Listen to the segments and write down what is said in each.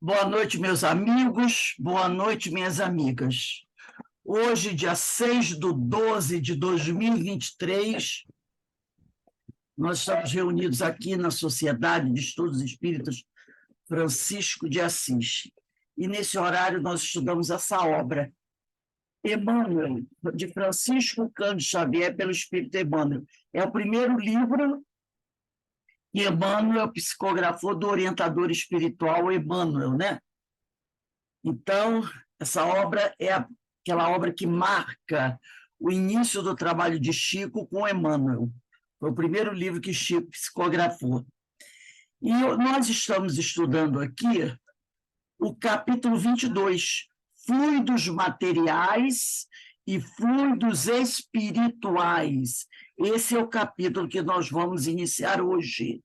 Boa noite, meus amigos, boa noite, minhas amigas. Hoje, dia 6/12/2023, nós estamos reunidos aqui na Sociedade de Estudos Espíritas Francisco de Assis. E nesse horário nós estudamos essa obra, Emmanuel, de Francisco Cândido Xavier, pelo Espírito Emmanuel. É o primeiro livro que Emmanuel psicografou do orientador espiritual Emmanuel, né? Então, essa obra é aquela obra que marca o início do trabalho de Chico com Emmanuel. Foi o primeiro livro que Chico psicografou. E nós estamos estudando aqui o capítulo 22, Fluidos Materiais e Fluidos Espirituais. Esse é o capítulo que nós vamos iniciar hoje.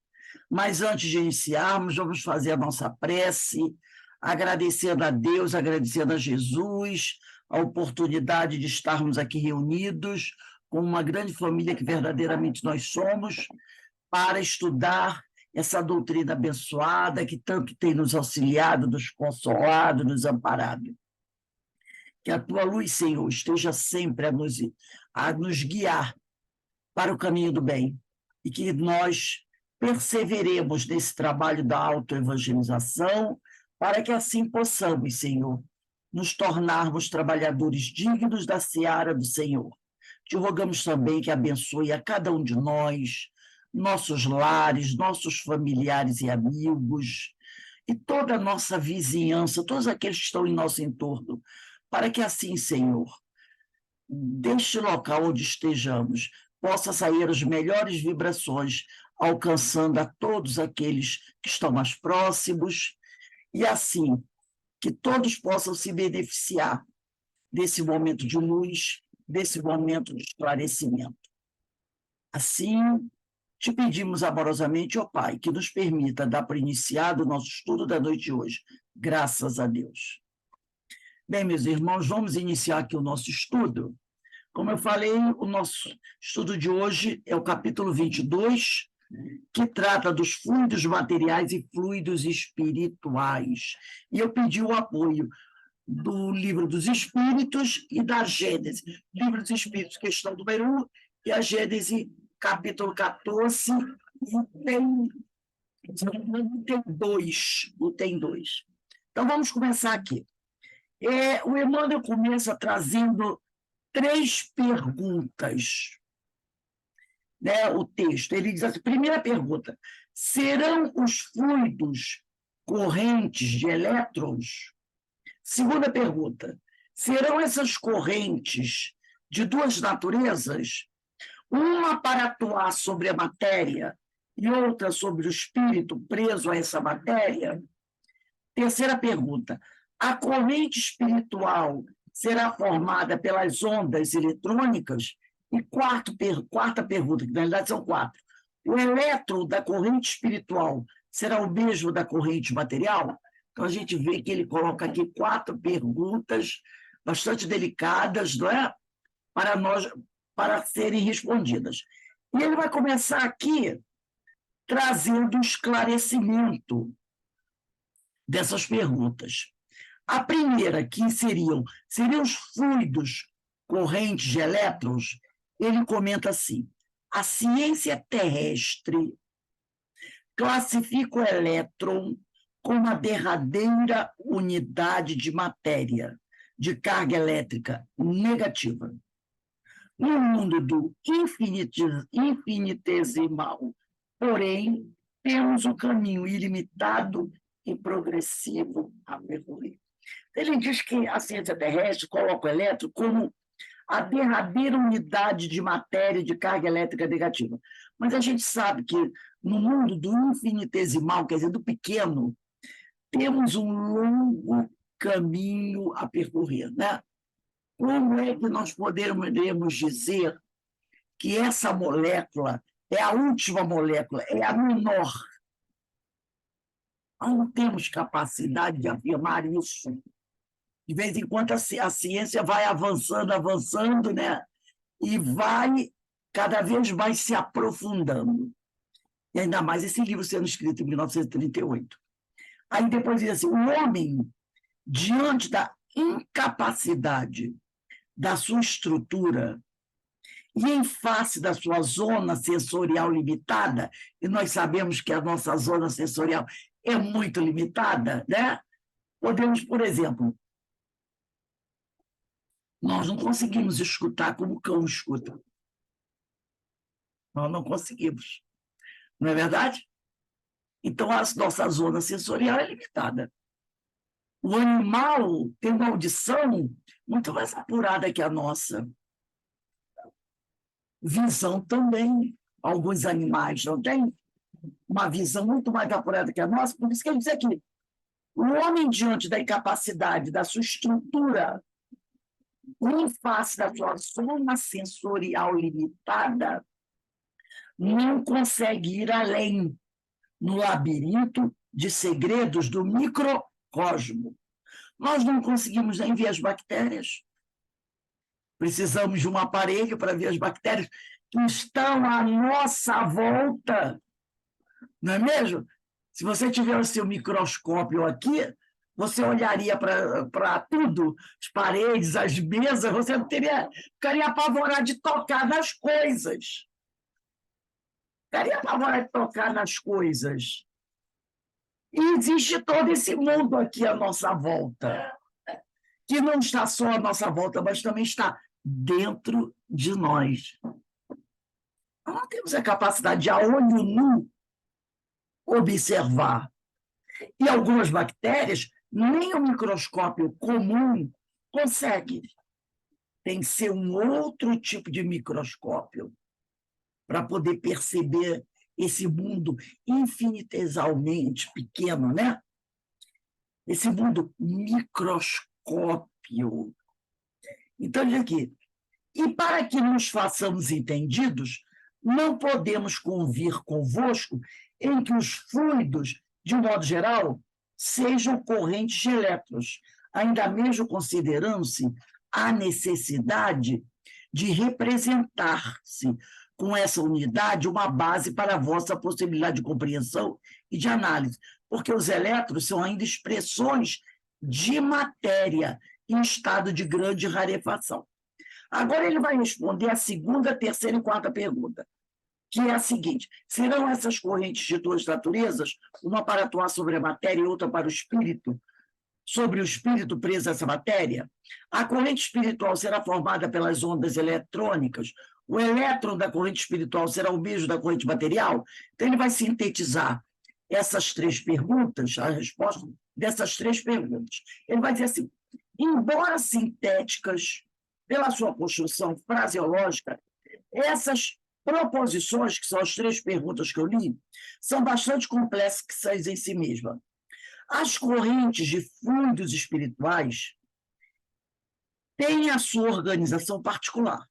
Mas antes de iniciarmos, vamos fazer a nossa prece, agradecendo a Deus, agradecendo a Jesus, a oportunidade de estarmos aqui reunidos com uma grande família que verdadeiramente nós somos, para estudar essa doutrina abençoada que tanto tem nos auxiliado, nos consolado, nos amparado. Que a tua luz, Senhor, esteja sempre a nos guiar para o caminho do bem e que nós perseveremos nesse trabalho da autoevangelização para que assim possamos, Senhor, nos tornarmos trabalhadores dignos da seara do Senhor. Te rogamos também que abençoe a cada um de nós, nossos lares, nossos familiares e amigos, e toda a nossa vizinhança, todos aqueles que estão em nosso entorno, para que assim, Senhor, deste local onde estejamos, possa sair as melhores vibrações, alcançando a todos aqueles que estão mais próximos, e assim, que todos possam se beneficiar desse momento de luz, desse momento de esclarecimento. Assim, te pedimos amorosamente, ó Pai, que nos permita dar por iniciado o nosso estudo da noite de hoje. Graças a Deus. Bem, meus irmãos, vamos iniciar aqui o nosso estudo. Como eu falei, o nosso estudo de hoje é o capítulo 22, que trata dos fluidos materiais e fluidos espirituais. E eu pedi o apoio do Livro dos Espíritos e da Gênese. Livro dos Espíritos, questão número 1, e a Gênese, capítulo 14, tem dois. Então, vamos começar aqui. O Emmanuel começa trazendo 3 perguntas, né, o texto. Ele diz assim, primeira pergunta, serão os fluidos correntes de elétrons? Segunda pergunta, serão essas correntes de duas naturezas? Uma para atuar sobre a matéria e outra sobre o espírito preso a essa matéria? Terceira pergunta, a corrente espiritual será formada pelas ondas eletrônicas? E quarta pergunta, que na realidade são 4, o elétron da corrente espiritual será o mesmo da corrente material? Então, a gente vê que ele coloca aqui 4 perguntas bastante delicadas, não é? Para serem respondidas. E ele vai começar aqui trazendo um esclarecimento dessas perguntas. A primeira, que seriam os fluidos correntes de elétrons, ele comenta assim, a ciência terrestre classifica o elétron como a derradeira unidade de matéria, de carga elétrica negativa. No mundo do infinitesimal, porém, temos um caminho ilimitado e progressivo a percorrer. Ele diz que a ciência terrestre coloca o elétron como a derradeira unidade de matéria de carga elétrica negativa. Mas a gente sabe que no mundo do infinitesimal, quer dizer, do pequeno, temos um longo caminho a percorrer, né? Como é que nós poderemos dizer que essa molécula é a última molécula, é a menor? Não temos capacidade de afirmar isso. De vez em quando a ciência vai avançando, né? E vai cada vez mais se aprofundando. E ainda mais esse livro sendo escrito em 1938. Aí depois diz assim, o homem, diante da incapacidade da sua estrutura e em face da sua zona sensorial limitada, e nós sabemos que a nossa zona sensorial é muito limitada, né? Podemos, por exemplo, nós não conseguimos escutar como o cão escuta. Nós não conseguimos. Não é verdade? Então, a nossa zona sensorial é limitada. O animal tem uma audição muito mais apurada que a nossa. Visão também. Alguns animais não têm uma visão muito mais apurada que a nossa, por isso que ele diz aqui, o homem, diante da incapacidade da sua estrutura, em face da sua zona sensorial limitada, não consegue ir além no labirinto de segredos do microcosmo. Nós não conseguimos nem ver as bactérias. Precisamos de um aparelho para ver as bactérias que estão à nossa volta. Não é mesmo? Se você tiver o seu microscópio aqui, você olharia para tudo, as paredes, as mesas, você não ficaria apavorado de tocar nas coisas. Ficaria apavorado de tocar nas coisas. E existe todo esse mundo aqui à nossa volta, que não está só à nossa volta, mas também está dentro de nós. Nós temos a capacidade de, a olho nu, observar. E algumas bactérias, nem o microscópio comum consegue. Tem que ser um outro tipo de microscópio para poder perceber esse mundo infinitesimalmente pequeno, né? Esse mundo microscópio. Então, olha aqui. E para que nos façamos entendidos, não podemos convir convosco em que os fluidos, de um modo geral, sejam correntes de elétrons, ainda mesmo considerando-se a necessidade de representar-se com essa unidade uma base para a vossa possibilidade de compreensão e de análise, porque os elétrons são ainda expressões de matéria em estado de grande rarefação. Agora ele vai responder a segunda, terceira e quarta pergunta, que é a seguinte: serão essas correntes de duas naturezas, uma para atuar sobre a matéria e outra para o espírito, sobre o espírito preso a essa matéria? A corrente espiritual será formada pelas ondas eletrônicas, o elétron da corrente espiritual será o mesmo da corrente material? Então ele vai sintetizar essas três perguntas, a resposta dessas três perguntas. Ele vai dizer assim: embora sintéticas pela sua construção fraseológica, essas proposições, que são as três perguntas que eu li, são bastante complexas em si mesmas. As correntes de fluidos espirituais têm a sua organização particular.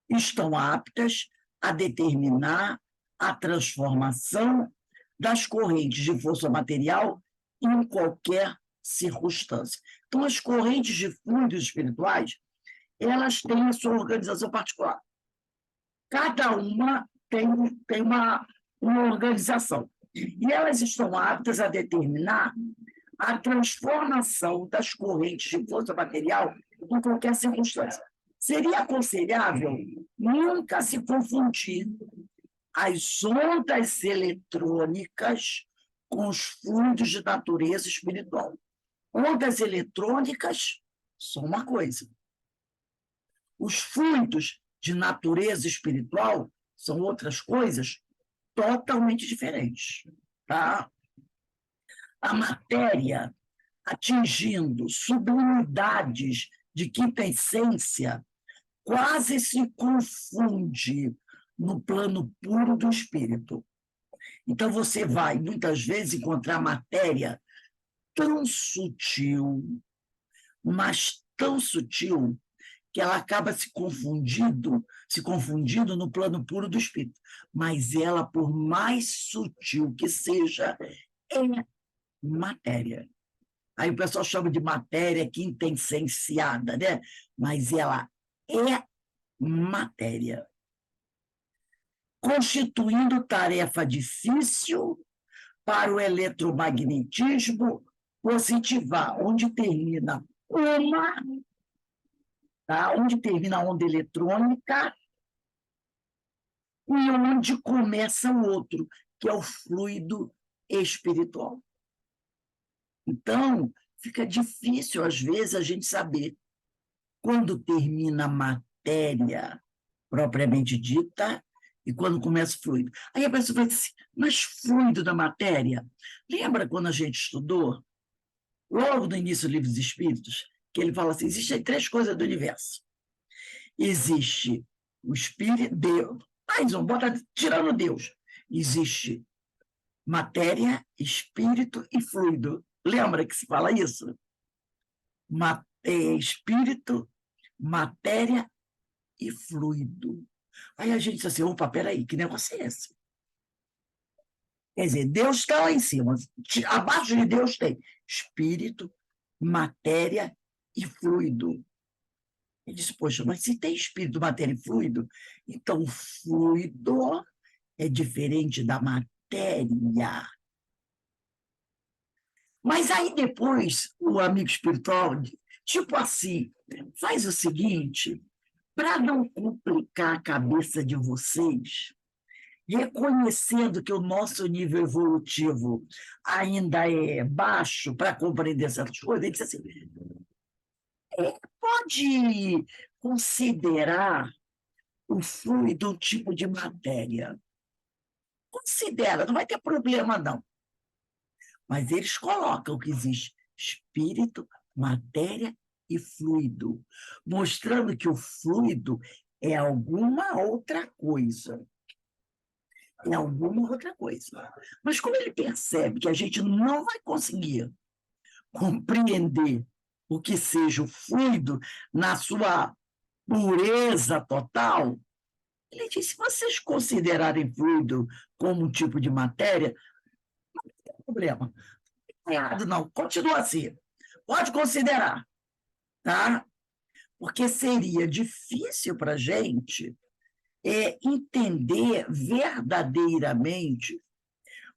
Estão aptas a determinar a transformação das correntes de força material em qualquer circunstância. Então, as correntes de fluidos espirituais, elas têm a sua organização particular. Cada uma tem uma organização. E elas estão aptas a determinar a transformação das correntes de força material em qualquer circunstância. Seria aconselhável nunca se confundir as ondas eletrônicas com os fluidos de natureza espiritual. Ondas eletrônicas são uma coisa. Os fluidos de natureza espiritual são outras coisas totalmente diferentes. Tá? A matéria atingindo sublimidades de quinta essência quase se confunde no plano puro do espírito. Então, você vai, muitas vezes, encontrar matéria tão sutil, mas tão sutil, que ela acaba se confundindo no plano puro do espírito. Mas ela, por mais sutil que seja, é matéria. Aí o pessoal chama de matéria quintessenciada, né? Mas ela é matéria, constituindo tarefa difícil para o eletromagnetismo positivar, onde termina uma, tá? Onde termina a onda eletrônica e onde começa o outro, que é o fluido espiritual. Então, fica difícil, às vezes, a gente saber quando termina a matéria propriamente dita e quando começa o fluido. Aí a pessoa fala assim, mas fluido da matéria? Lembra quando a gente estudou, logo no início do Livro dos Espíritos, que ele fala assim, existem 3 coisas do universo. Existe o Espírito, Deus, mais um, bota tirando Deus. Existe matéria, espírito e fluido. Lembra que se fala isso? Espírito, matéria e fluido. Aí a gente diz assim, opa, peraí, que negócio é esse? Quer dizer, Deus está lá em cima. Abaixo de Deus tem espírito, matéria e fluido. Ele disse, poxa, mas se tem espírito, matéria e fluido, então o fluido é diferente da matéria. Mas aí depois o amigo espiritual, tipo assim, faz o seguinte, para não complicar a cabeça de vocês, reconhecendo que o nosso nível evolutivo ainda é baixo para compreender certas coisas, ele disse assim, pode considerar o fluido um tipo de matéria. Considera, não vai ter problema, não. Mas eles colocam que existe espírito, matéria e fluido, mostrando que o fluido é alguma outra coisa. É alguma outra coisa. Mas como ele percebe que a gente não vai conseguir compreender o que seja o fluido na sua pureza total, ele diz, se vocês considerarem fluido como um tipo de matéria, não tem problema. Não é errado, não. Continua assim. Pode considerar, tá? Porque seria difícil para a gente entender verdadeiramente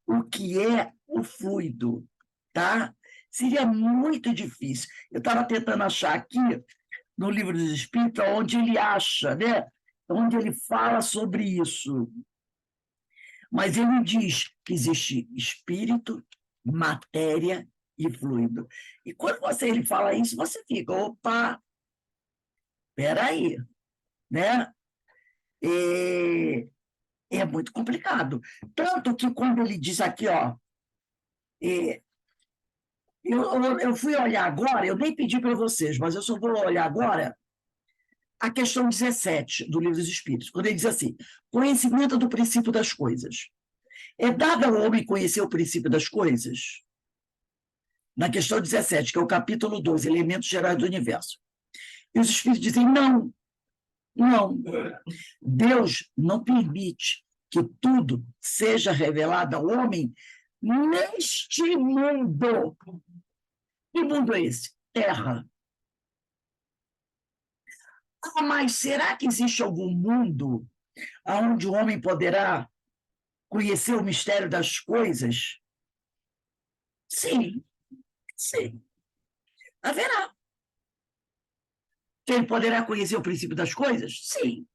o que é o fluido, tá? Seria muito difícil. Eu estava tentando achar aqui, no Livro dos Espíritos, onde ele acha, né? Onde ele fala sobre isso. Mas ele diz que existe espírito, matéria e fluido. E quando ele fala isso, você fica, opa, peraí, né? É muito complicado. Tanto que quando ele diz aqui, ó, eu fui olhar agora, eu nem pedi para vocês, mas eu só vou olhar agora a questão 17 do Livro dos Espíritos, quando ele diz assim, conhecimento do princípio das coisas. É dado ao homem conhecer o princípio das coisas? Na questão 17, que é o capítulo 12, elementos gerais do universo. E os espíritos dizem, não, não. Deus não permite que tudo seja revelado ao homem neste mundo. Que mundo é esse? Terra. Ah, mas será que existe algum mundo onde o homem poderá conhecer o mistério das coisas? Sim, sim. Haverá. Que ele poderá conhecer o princípio das coisas? Sim.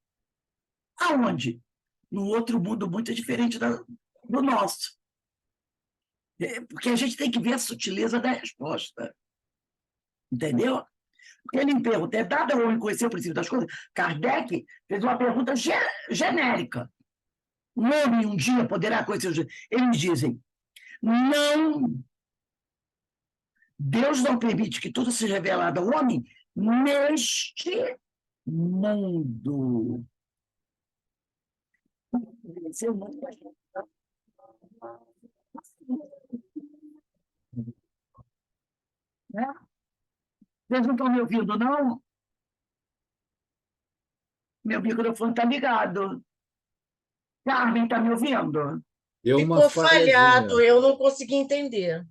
Aonde? No outro mundo muito diferente do nosso. Porque a gente tem que ver a sutileza da resposta. Entendeu? Porque ele me pergunta, é dado ao homem conhecer o princípio das coisas? Kardec fez uma pergunta genérica. Um homem um dia poderá conhecer os... Eles dizem, não, Deus não permite que tudo seja revelado ao homem neste mundo. Esse é o mundo da gente. Né? Vocês não estão me ouvindo, não? Meu microfone está ligado. Carmen, está me ouvindo? Deu uma Ficou falhado, falhazinha. eu não consegui entender.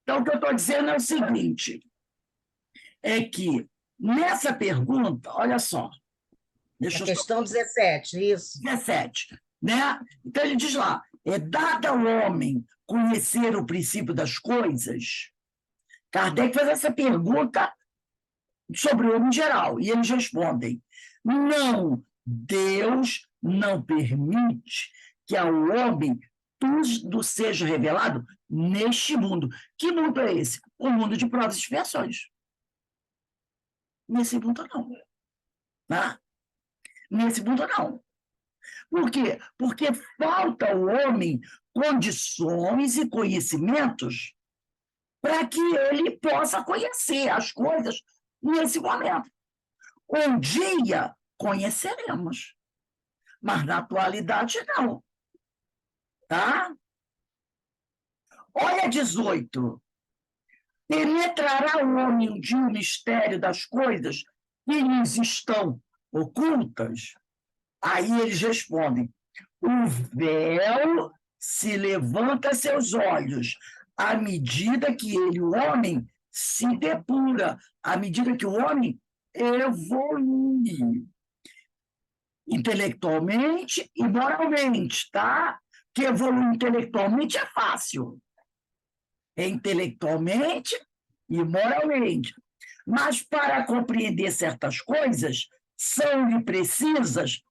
Então, o que eu estou dizendo é o seguinte, é que nessa pergunta, olha só, deixa A eu questão 17, isso. 17, né? Então ele diz lá, é dado ao homem conhecer o princípio das coisas? Kardec faz essa pergunta sobre o homem em geral, e eles respondem: não, Deus não permite que ao homem tudo seja revelado neste mundo. Que mundo é esse? O mundo de provas e expiações. Nesse mundo não. Tá? Nesse mundo não. Por quê? Porque falta ao homem condições e conhecimentos para que ele possa conhecer as coisas nesse momento. Um dia conheceremos, mas na atualidade não. Tá? Olha 18. Penetrará o homem um dia o mistério das coisas que lhes estão ocultas? Aí eles respondem: o véu se levanta a seus olhos à medida que ele, o homem, se depura, à medida que o homem evolui intelectualmente e moralmente, tá? Que evoluir intelectualmente é fácil. É intelectualmente e moralmente. Mas para compreender certas coisas, são-lhe precisas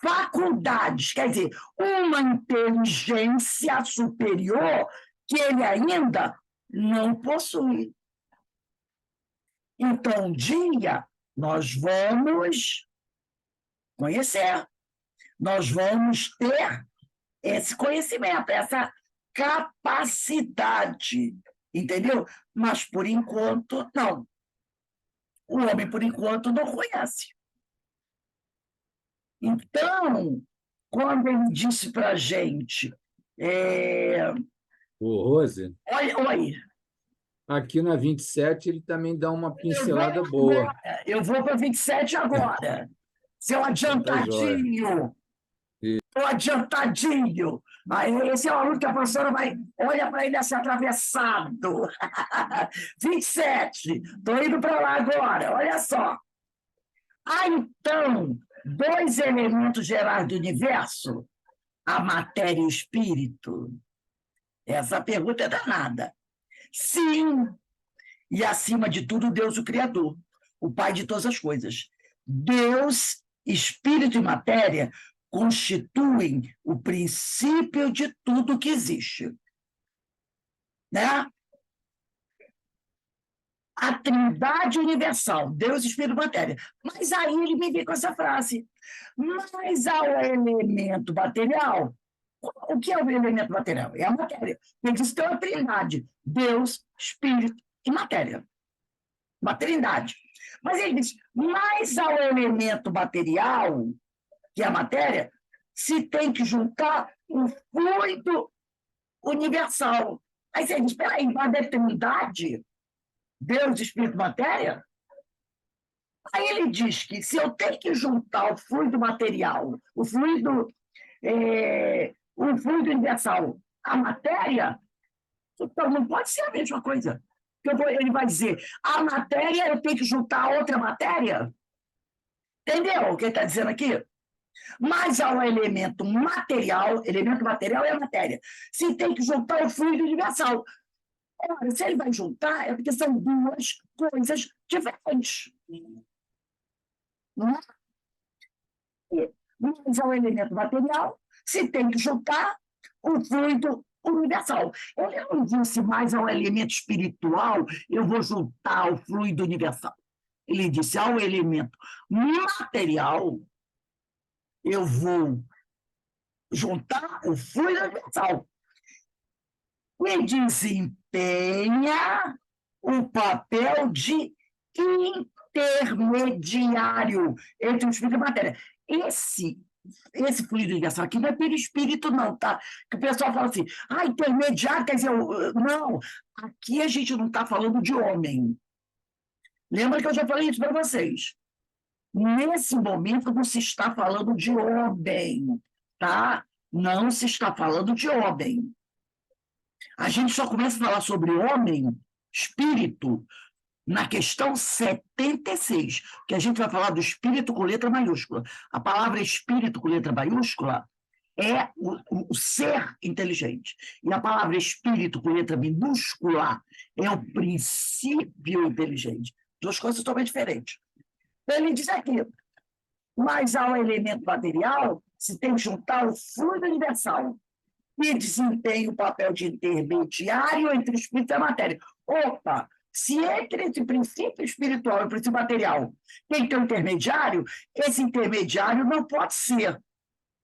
faculdades, quer dizer, uma inteligência superior que ele ainda não possui. Então, um dia, nós vamos conhecer, nós vamos ter esse conhecimento, essa capacidade, entendeu? Mas, por enquanto, não. O homem, por enquanto, não conhece. Então, quando ele disse para a gente, O Rose, oi, aqui na 27 ele também dá uma eu pincelada vou boa. agora, eu vou para 27 agora, seu Então tá jóia. adiantadinho, o adiantadinho. Aí, esse é o aluno que a professora vai, olha para ele assim, atravessado. 27, estou indo para lá agora, olha só. Então, dois elementos gerais do universo, a matéria e o espírito. Essa pergunta é danada. Sim, e acima de tudo, Deus o Criador, o Pai de todas as coisas. Deus, espírito e matéria constituem o princípio de tudo que existe. Né? A trindade universal, Deus, espírito e matéria. Mas aí ele me vem com essa frase: mas ao elemento material. O que é o elemento material? É a matéria. Ele diz que é uma trindade: Deus, espírito e matéria. Uma trindade. Mas ele diz: mas ao elemento material, que é a matéria, se tem que juntar o fluido universal. Aí você diz: espera aí, mas é trindade? Deus, espírito, matéria? Aí ele diz que se eu tenho que juntar o fluido material, o fluido universal, a matéria, então não pode ser a mesma coisa. Ele vai dizer: a matéria eu tenho que juntar a outra matéria? Entendeu o que ele está dizendo aqui? Mas ao elemento material é a matéria. Se tem que juntar o fluido universal. Ora, se ele vai juntar, é porque são duas coisas diferentes. Não é? Mas ao elemento material, se tem que juntar o fluido universal. Ele não disse mais ao elemento espiritual, eu vou juntar o fluido universal. Ele disse: ao elemento material, eu vou juntar o fluido universal. E desempenha o papel de intermediário entre o espírito e a matéria. Esse fluido universal aqui não é perispírito, não, tá? Que o pessoal fala assim: intermediário, quer dizer, não, aqui a gente não está falando de homem. Lembra que eu já falei isso para vocês? Nesse momento não se está falando de homem, tá? Não se está falando de homem. A gente só começa a falar sobre homem, espírito, na questão 76, que a gente vai falar do espírito com letra maiúscula. A palavra espírito com letra maiúscula é o ser inteligente. E a palavra espírito, com letra minúscula, é o princípio inteligente. Duas coisas totalmente diferentes. Então, ele diz aqui, mas ao elemento material se tem que juntar o fluido universal, que desempenha o papel de intermediário entre o espírito e a matéria. Opa! Se entre esse princípio espiritual e o princípio material tem que ter um intermediário, esse intermediário não pode ser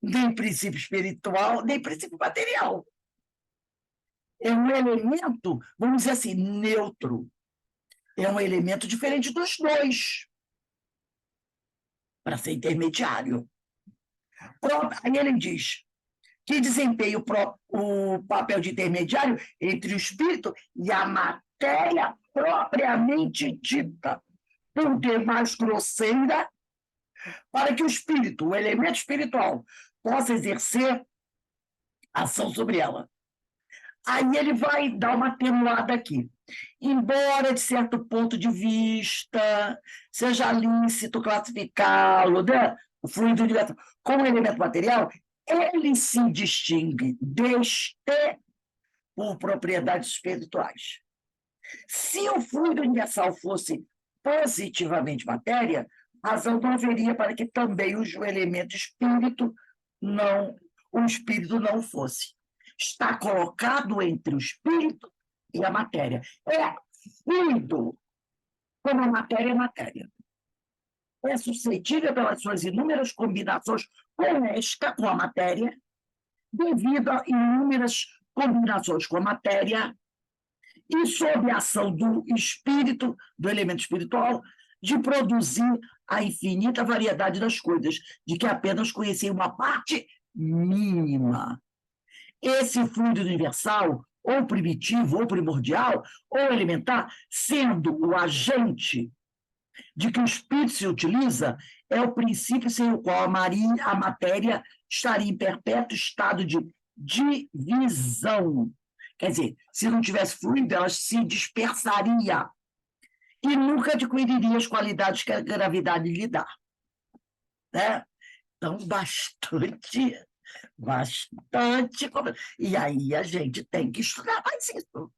nem princípio espiritual, nem princípio material. É um elemento, vamos dizer assim, neutro. É um elemento diferente dos dois, para ser intermediário. Aí ele diz que desempenha o papel de intermediário entre o espírito e a matéria propriamente dita, por ter mais grosseira, para que o espírito, o elemento espiritual, possa exercer ação sobre ela. Aí ele vai dar uma atenuada aqui. Embora, de certo ponto de vista, seja lícito classificá-lo, né, o fluido universal, como elemento material, ele se distingue deste por propriedades espirituais. Se o fluido universal fosse positivamente matéria, razão não haveria para que também o elemento espírito o espírito não fosse. Está colocado entre o espírito e a matéria. É fluido, como a matéria é matéria. É suscetível pelas suas inúmeras combinações com a matéria, devido a inúmeras combinações com a matéria, e sob a ação do espírito, do elemento espiritual, de produzir a infinita variedade das coisas, de que apenas conhecia uma parte mínima. Esse fluido universal, ou primitivo, ou primordial, ou elementar, sendo o agente de que o espírito se utiliza, é o princípio sem o qual a matéria estaria em perpétuo estado de divisão. Quer dizer, se não tivesse fluido, ela se dispersaria e nunca adquiriria as qualidades que a gravidade lhe dá. Né? Então, bastante. E aí a gente tem que estudar mais isso.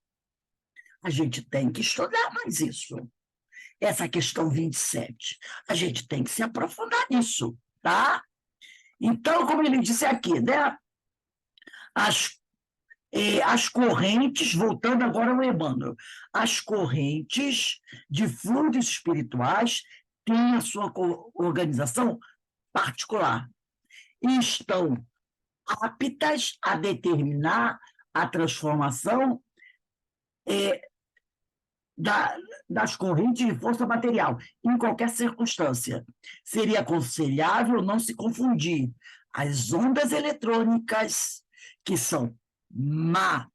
A gente tem que estudar mais isso. Essa questão 27. A gente tem que se aprofundar nisso, tá? Então, como ele disse aqui, né? As correntes, voltando agora ao Emmanuel, as correntes de fluidos espirituais têm a sua organização particular e estão aptas a determinar a transformação das correntes de força material, em qualquer circunstância. Seria aconselhável não se confundir as ondas eletrônicas, que são matéria,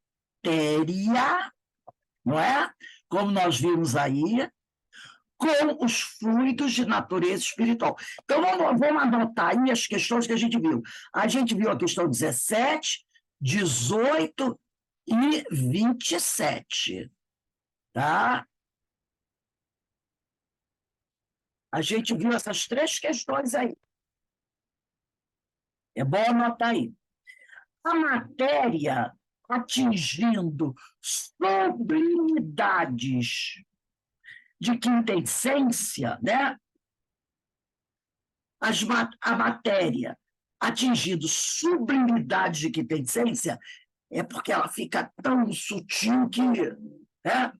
não é? Como nós vimos aí, com os fluidos de natureza espiritual. Então, vamos anotar aí as questões que a gente viu. A gente viu a questão 17, 18 e 27. Tá? A gente viu essas três questões aí. É bom anotar aí. A matéria atingindo sublimidades de quinta essência, né? A matéria atingindo sublimidades de quinta essência é porque ela fica tão sutil que, né,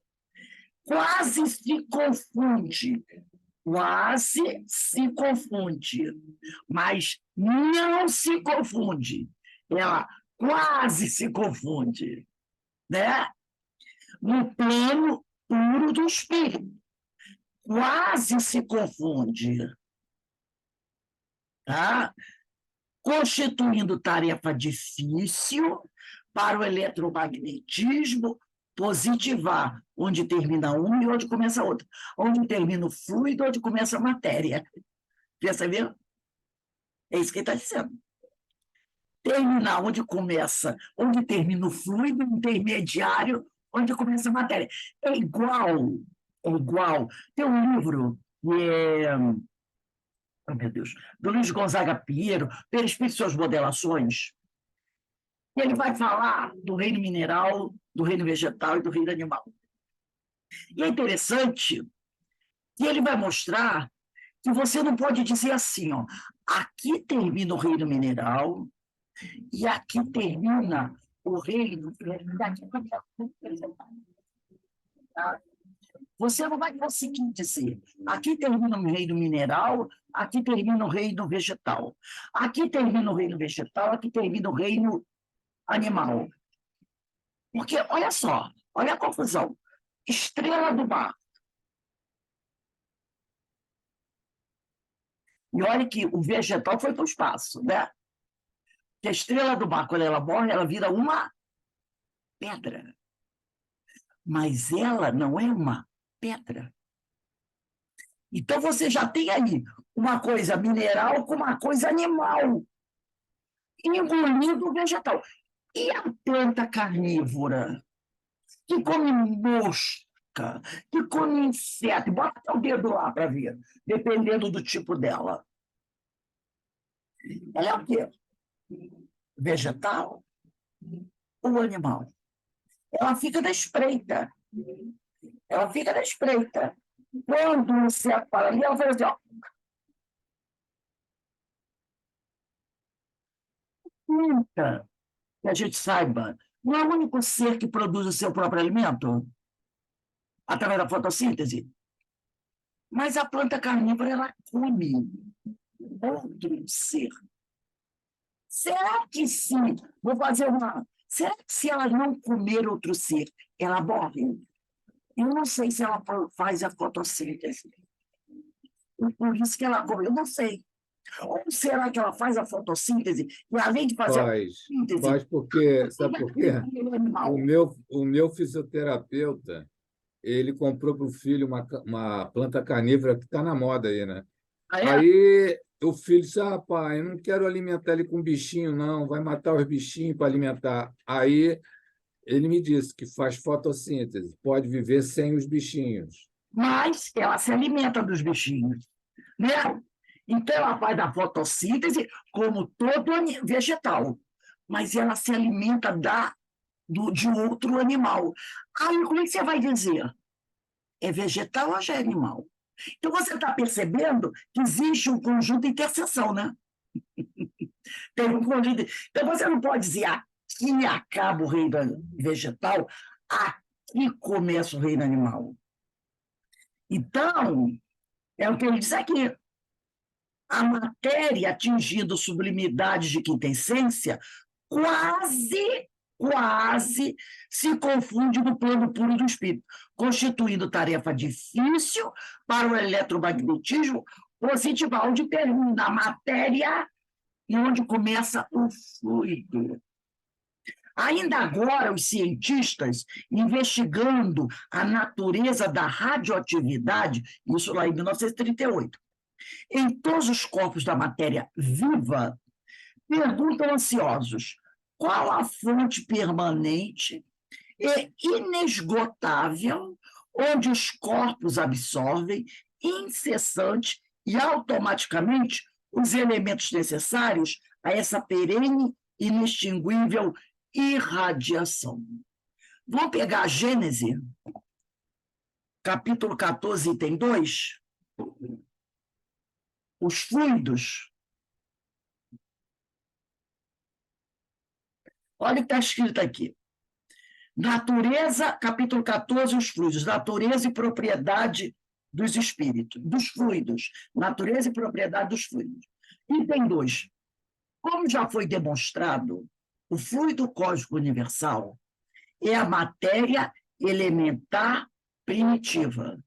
quase se confunde, mas não se confunde. Ela quase se confunde, né? No plano puro do espírito. Quase se confunde, tá? Constituindo tarefa difícil para o eletromagnetismo positivar onde termina um e onde começa outro. Onde termina o fluido, onde começa a matéria. Percebeu? É isso que ele está dizendo. Terminar onde termina o fluido intermediário, onde começa a matéria. É igual. Tem um livro que é, oh, meu Deus, do Luiz Gonzaga Pinheiro, Perispírito e suas modelações. Ele vai falar do reino mineral, do reino vegetal e do reino animal. E é interessante que ele vai mostrar que você não pode dizer assim, ó, aqui termina o reino mineral e aqui termina o reino vegetal. Você não vai conseguir dizer, aqui termina o reino mineral, aqui termina o reino vegetal. Aqui termina o reino vegetal, aqui termina o reino animal. Porque, olha só, olha a confusão. Estrela do mar. E olha que o vegetal foi para o espaço, né? Porque a estrela do mar, quando ela morre, ela vira uma pedra. Mas ela não é uma pedra. Então você já tem aí uma coisa mineral com uma coisa animal, engolindo o vegetal. E a planta carnívora, que come mosca, que come inseto, bota o dedo lá para ver, dependendo do tipo dela. Ela é o quê? Vegetal ou animal? Ela fica na espreita. Ela fica na espreita. Quando o inseto para ali, ela fala assim, ó, planta, que a gente saiba, não é o único ser que produz o seu próprio alimento através da fotossíntese. Mas a planta carnívora, ela come outro ser. Será que se, vou fazer uma, será que se ela não comer outro ser, ela morre? Eu não sei se ela faz a fotossíntese. E por isso que ela come, eu não sei. Ou será que ela faz a fotossíntese e, além de fazer a fotossíntese, Faz porque, sabe por quê? o animal? O meu fisioterapeuta, ele comprou para o filho uma planta carnívora que está na moda aí, né? Ah, é? Aí o filho disse, ah, pai, eu não quero alimentar ele com bichinho, não, vai matar os bichinhos para alimentar. Aí ele me disse que faz fotossíntese, pode viver sem os bichinhos. Mas ela se alimenta dos bichinhos, né? Então, ela faz a fotossíntese como todo vegetal, mas ela se alimenta de outro animal. Aí, como é que você vai dizer? É vegetal ou já é animal? Então, você está percebendo que existe um conjunto de interseção, né? Tem um conjunto. Então, você não pode dizer aqui acaba o reino vegetal, aqui começa o reino animal. Então, é o que ele diz aqui. A matéria atingindo sublimidade de quinta essência quase se confunde no plano puro do espírito, constituindo tarefa difícil para o eletromagnetismo positivar, onde termina a matéria e onde começa o fluido. Ainda agora, os cientistas, investigando a natureza da radioatividade, isso lá em 1938, em todos os corpos da matéria viva, perguntam ansiosos qual a fonte permanente e inesgotável onde os corpos absorvem incessante e automaticamente os elementos necessários a essa perene, inextinguível irradiação. Vamos pegar a Gênese, capítulo 14, item 2. Os fluidos. Olha o que está escrito aqui. Natureza, capítulo 14, os fluidos. Natureza e propriedade dos espíritos, dos fluidos. Natureza e propriedade dos fluidos. Item 2. Como já foi demonstrado, o fluido cósmico universal é a matéria elementar primitiva.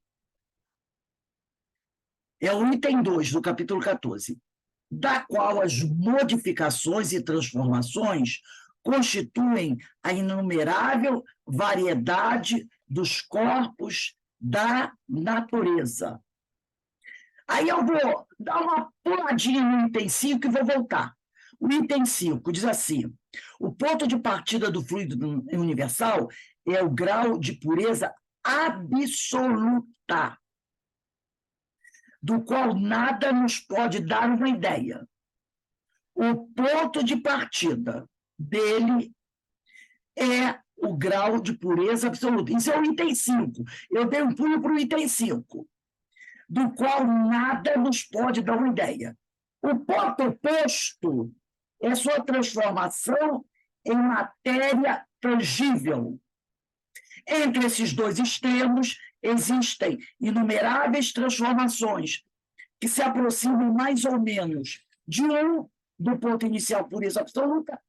É o item 2 do capítulo 14, da qual as modificações e transformações constituem a inumerável variedade dos corpos da natureza. Aí eu vou dar uma puladinha no item 5 e vou voltar. O item 5 diz assim: o ponto de partida do fluido universal é o grau de pureza absoluta, do qual nada nos pode dar uma ideia. O ponto de partida dele é o grau de pureza absoluta. Isso é o item 5. Eu dei um pulo para o item 5, do qual nada nos pode dar uma ideia. O ponto oposto é sua transformação em matéria tangível. Entre esses dois extremos existem inumeráveis transformações que se aproximam mais ou menos de um, do ponto inicial pureza absoluta,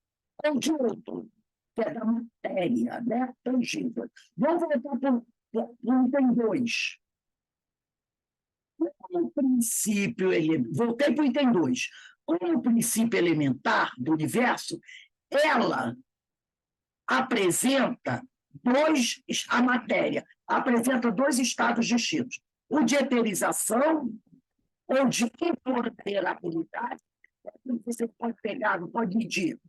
ou de outro, que é da matéria, né? Tangível. Vamos voltar para o item 2. Como princípio, voltei para o item 2. Como princípio elementar do universo, ela apresenta a matéria apresenta dois estados distintos: o de eterização ou de imponderabilidade, que você pode pegar, não pode medir,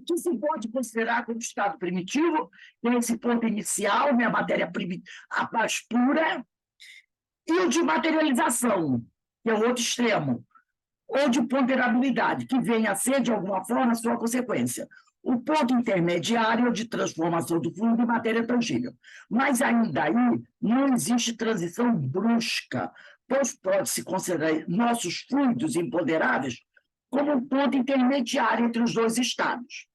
que se pode considerar como estado primitivo, tem esse ponto inicial, né, a matéria a mais pura, e o de materialização, que é o outro extremo, ou de ponderabilidade, que vem a ser, de alguma forma, a sua consequência. O ponto intermediário de transformação do fluido em matéria tangível. Mas ainda aí não existe transição brusca, pois pode-se considerar nossos fluidos imponderáveis como um ponto intermediário entre os dois estados.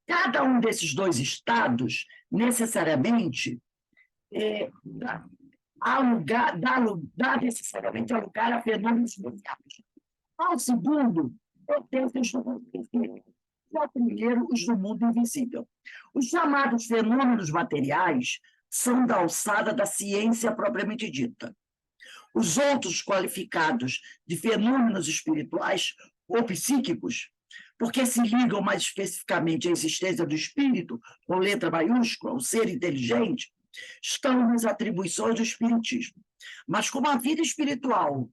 Cada um desses dois estados, necessariamente, dá necessariamente lugar a fenômenos mundiais. Ao segundo, eu tenho os do mundo invisível. E ao primeiro, os do mundo invisível. Os chamados fenômenos materiais são da alçada da ciência propriamente dita. Os outros qualificados de fenômenos espirituais ou psíquicos, porque se ligam mais especificamente à existência do espírito, com letra maiúscula, o ser inteligente, estão nas atribuições do espiritismo. Mas como a vida espiritual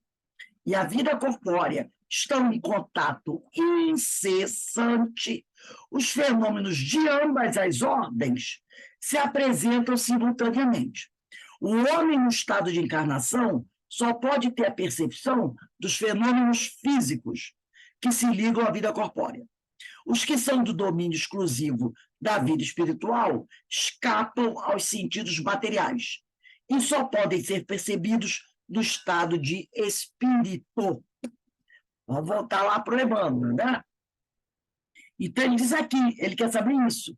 e a vida corpórea estão em contato incessante, os fenômenos de ambas as ordens se apresentam simultaneamente. O homem no estado de encarnação só pode ter a percepção dos fenômenos físicos que se ligam à vida corpórea. Os que são do domínio exclusivo da vida espiritual escapam aos sentidos materiais e só podem ser percebidos no estado de espírito. Vamos voltar lá para o Emmanuel, né? Então, ele diz aqui, ele quer saber isso.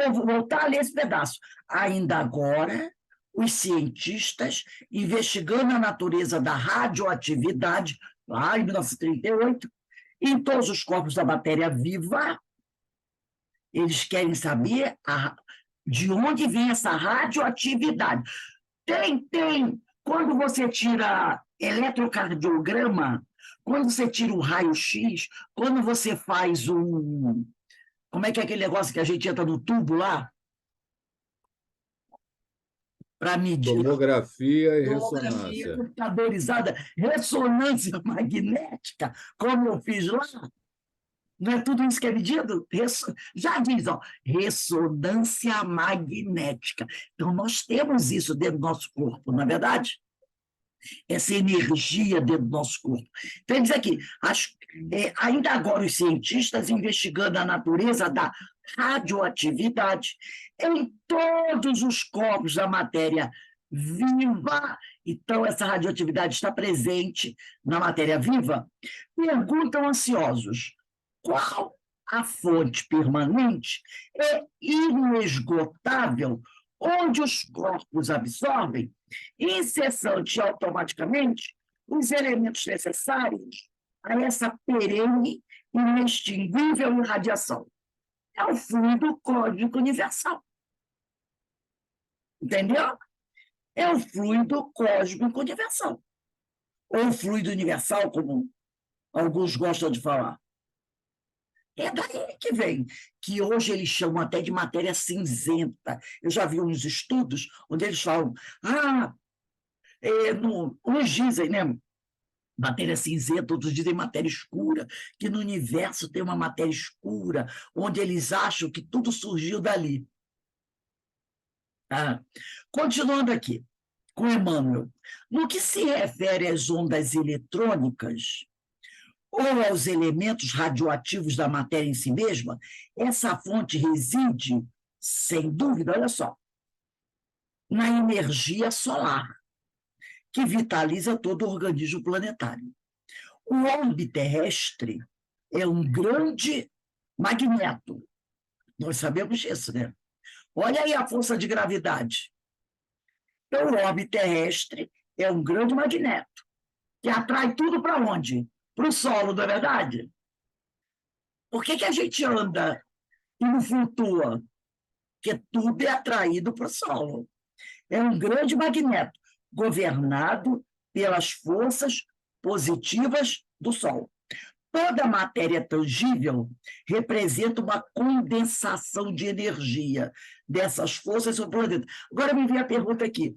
Eu vou voltar a ler esse pedaço. Ainda agora, os cientistas, investigando a natureza da radioatividade, lá em 1938, em todos os corpos da matéria viva, eles querem saber de onde vem essa radioatividade. Quando você tira eletrocardiograma, quando você tira o raio-x, quando você faz como é que é aquele negócio que a gente entra no tubo lá? Para medir. Tomografia e ressonância. Computadorizada, ressonância magnética, como eu fiz lá. Não é tudo isso que é medido? Já diz, ó, ressonância magnética. Então, nós temos isso dentro do nosso corpo, não é verdade? Essa energia dentro do nosso corpo. Então, ele diz aqui, ainda agora os cientistas investigando a natureza da radioatividade em todos os corpos da matéria viva, então essa radioatividade está presente na matéria viva, perguntam ansiosos, qual a fonte permanente é inesgotável, onde os corpos absorvem, incessante e automaticamente, os elementos necessários a essa perene e inextinguível irradiação. É o fluido cósmico universal. Entendeu? É o fluido cósmico universal. Ou fluido universal, como alguns gostam de falar. É daí que vem, que hoje eles chamam até de matéria cinzenta. Eu já vi uns estudos onde eles falam, uns dizem, né? Matéria cinzenta, outros dizem matéria escura, que no universo tem uma matéria escura, onde eles acham que tudo surgiu dali. Continuando aqui, com Emmanuel. No que se refere às ondas eletrônicas, ou aos elementos radioativos da matéria em si mesma, essa fonte reside, sem dúvida, olha só, na energia solar, que vitaliza todo o organismo planetário. O orbe terrestre é um grande magneto. Nós sabemos disso, né? Olha aí a força de gravidade. Então, o orbe terrestre é um grande magneto, que atrai tudo para onde? Para o solo, não é verdade? Por que a gente anda e não flutua? Porque tudo é atraído para o solo. É um grande magneto, governado pelas forças positivas do Sol. Toda matéria tangível representa uma condensação de energia dessas forças sobre o planeta. Agora me vem a pergunta aqui: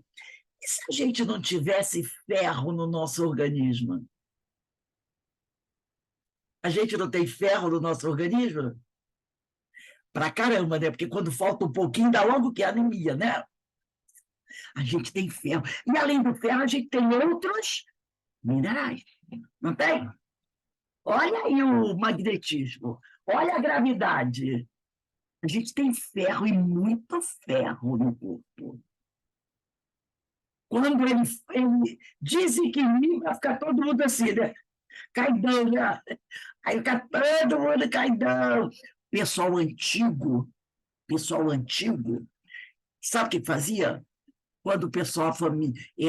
e se a gente não tivesse ferro no nosso organismo? A gente não tem ferro no nosso organismo? Pra caramba, né? Porque quando falta um pouquinho, dá logo que é anemia, né? A gente tem ferro. E além do ferro, a gente tem outros minerais, não tem? Olha aí o magnetismo, olha a gravidade. A gente tem ferro e muito ferro no corpo. Quando ele desequilibra, fica todo mundo assim, né? Caidão, né? Aí fica todo mundo caidão. Pessoal antigo, sabe o que fazia? Quando o pessoal